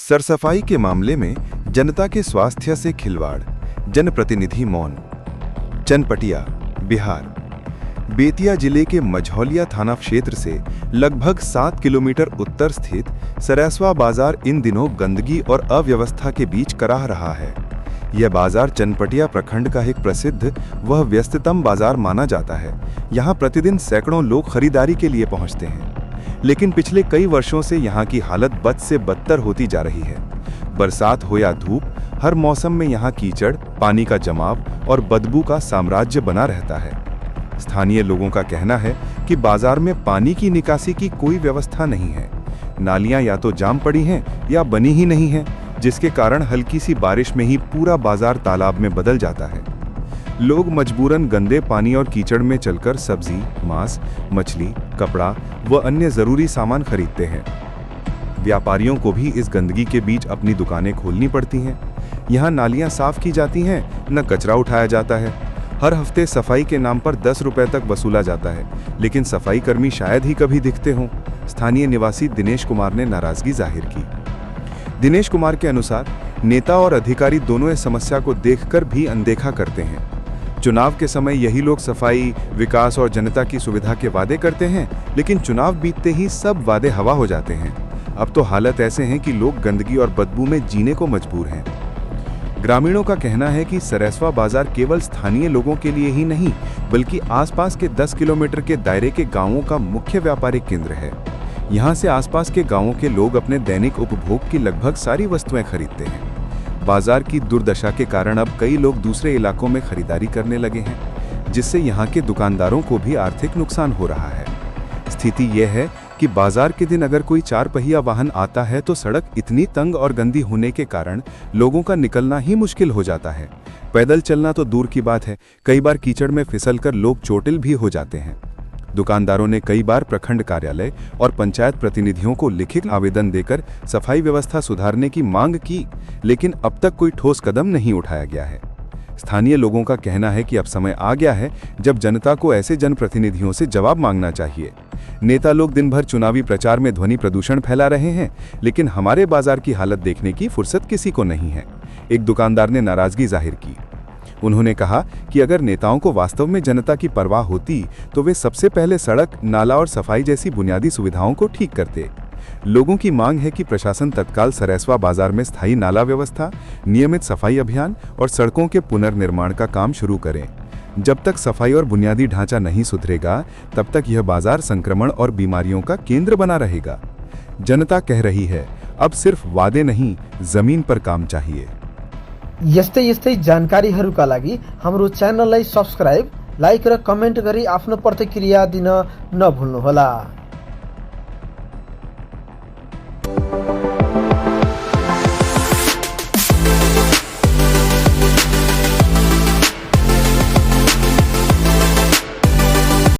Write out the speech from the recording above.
सरसफाई के मामले में जनता के स्वास्थ्य से खिलवाड़, जनप्रतिनिधि मौन। चनपटिया, बिहार। बेतिया जिले के मझौलिया थाना क्षेत्र से लगभग 7 किलोमीटर उत्तर स्थित सरेसवा बाजार इन दिनों गंदगी और अव्यवस्था के बीच कराह रहा है। यह बाजार चनपटिया प्रखंड का एक प्रसिद्ध वह व्यस्ततम बाजार माना जाता है। यहाँ प्रतिदिन सैकड़ों लोग खरीदारी के लिए पहुँचते हैं, लेकिन पिछले कई वर्षों से यहाँ की हालत बद से बदतर होती जा रही है। बरसात हो या धूप, हर मौसम में यहाँ कीचड़, पानी का जमाव और बदबू का साम्राज्य बना रहता है। स्थानीय लोगों का कहना है कि बाजार में पानी की निकासी की कोई व्यवस्था नहीं है। नालियां या तो जाम पड़ी हैं या बनी ही नहीं हैं, जिसके कारण हल्की सी बारिश में ही पूरा बाजार तालाब में बदल जाता है। लोग मजबूरन गंदे पानी और कीचड़ में चलकर सब्जी, मांस, मछली, कपड़ा व अन्य जरूरी सामान खरीदते हैं। व्यापारियों को भी इस गंदगी के बीच अपनी दुकानें खोलनी पड़ती हैं। यहाँ नालियां साफ की जाती हैं, न कचरा उठाया जाता है। हर हफ्ते सफाई के नाम पर 10 रुपए तक वसूला जाता है, लेकिन सफाई कर्मी शायद ही कभी दिखते हों। स्थानीय निवासी दिनेश कुमार ने नाराजगी जाहिर की। दिनेश कुमार के अनुसार नेता और अधिकारी दोनों इस समस्या को देखकर भी अनदेखा करते हैं। चुनाव के समय यही लोग सफाई, विकास और जनता की सुविधा के वादे करते हैं, लेकिन चुनाव बीतते ही सब वादे हवा हो जाते हैं। अब तो हालत ऐसे हैं कि लोग गंदगी और बदबू में जीने को मजबूर हैं। ग्रामीणों का कहना है कि सरेसवा बाजार केवल स्थानीय लोगों के लिए ही नहीं, बल्कि आसपास के 10 किलोमीटर के दायरे के गांवों का मुख्य व्यापारिक केंद्र है। यहाँ से आसपास के गांवों के लोग अपने दैनिक उपभोग की लगभग सारी वस्तुएं खरीदते हैं। बाजार की दुर्दशा के कारण अब कई लोग दूसरे इलाकों में खरीदारी करने लगे हैं, जिससे यहाँ के दुकानदारों को भी आर्थिक नुकसान हो रहा है। स्थिति यह है कि बाजार के दिन अगर कोई 4 पहिया वाहन आता है तो सड़क इतनी तंग और गंदी होने के कारण लोगों का निकलना ही मुश्किल हो जाता है। पैदल चलना तो दूर की बात है, कई बार कीचड़ में फिसलकर लोग चोटिल भी हो जाते हैं। दुकानदारों ने कई बार प्रखंड कार्यालय और पंचायत प्रतिनिधियों को लिखित आवेदन देकर सफाई व्यवस्था सुधारने की मांग की, लेकिन अब तक कोई ठोस कदम नहीं उठाया गया है। स्थानीय लोगों का कहना है कि अब समय आ गया है जब जनता को ऐसे जनप्रतिनिधियों से जवाब मांगना चाहिए। नेता लोग दिन भर चुनावी प्रचार में ध्वनि प्रदूषण फैला रहे हैं, लेकिन हमारे बाजार की हालत देखने की फुर्सत किसी को नहीं है। एक दुकानदार ने नाराजगी जाहिर की। उन्होंने कहा कि अगर नेताओं को वास्तव में जनता की परवाह होती तो वे सबसे पहले सड़क, नाला और सफाई जैसी बुनियादी सुविधाओं को ठीक करते। लोगों की मांग है कि प्रशासन तत्काल सरेसवा बाजार में स्थायी नाला व्यवस्था, नियमित सफाई अभियान और सड़कों के पुनर्निर्माण का काम शुरू करें। जब तक सफाई और बुनियादी ढांचा नहीं सुधरेगा, तब तक यह बाजार संक्रमण और बीमारियों का केंद्र बना रहेगा। जनता कह रही है, अब सिर्फ वादे नहीं, जमीन पर काम चाहिए। यस्तै यस्तै जानकारीहरूका लागि हाम्रो च्यानललाई सब्स्क्राइब, लाइक र कमेन्ट गरी आफ्नो प्रतिक्रिया दिन नभुल्नुहोला।